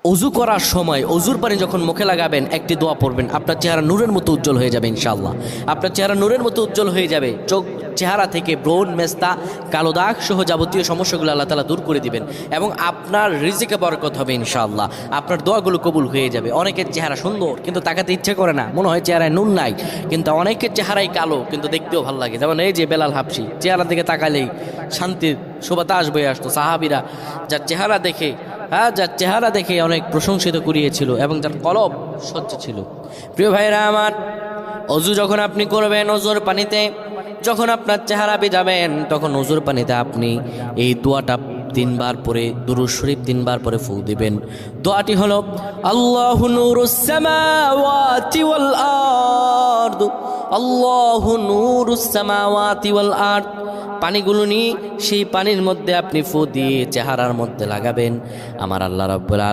অজু করার সময় অজুর পানি যখন মুখে লাগাবেন একটি দোয়া পড়বেন, আপনার চেহারা নূরের মতো উজ্জ্বল হয়ে যাবে ইনশাআল্লাহ। আপনার চেহারা নূরের মতো উজ্জ্বল হয়ে যাবে, চেহারা থেকে ব্রণ, মেস্তা, কালো দাগ সহ যাবতীয় সমস্যাগুলো আল্লাহ তাআলা দূর করে দিবেন এবং আপনার রিজিকে বরকত হবে ইনশাআল্লাহ। আপনার দোয়াগুলো কবুল হয়ে যাবে। অনেকের চেহারা সুন্দর কিন্তু তাকাতে ইচ্ছে করে না, মনে হয় চেহারায় নুন নাই, কিন্তু অনেকের চেহারাই কালো কিন্তু দেখতেও ভালো লাগে। যেমন এই যে বেলাল হাবশি, চেহারা দিকে তাকালেই শান্তির সুবাতাস বয়ে আসতো। সাহাবীরা যার চেহারা দেখে অনেক প্রশংসিত করিয়েছিল এবং যার কলব স্বচ্ছ ছিল। প্রিয় ভাইরা আমার, অজু যখন আপনি করবেন, অজুর পানিতে যখন আপনার চেহারা ভিজাবেন, তখন অজুর পানিতে আপনি এই দোয়াটা 3 বার পরে, দুরূদ শরীফ 3 বার পরে ফু দিবেন। দোয়াটি হলো আল্লাহু নূরুস সামাওয়াতি ওয়াল আরদ, আল্লাহু নূরুস সামাওয়াতি ওয়াল আরদ। পানিগুলো নিয়ে সেই পানির মধ্যে আপনি ফু দিয়ে চেহারার মধ্যে লাগাবেন। আমার আল্লাহ রাব্বুল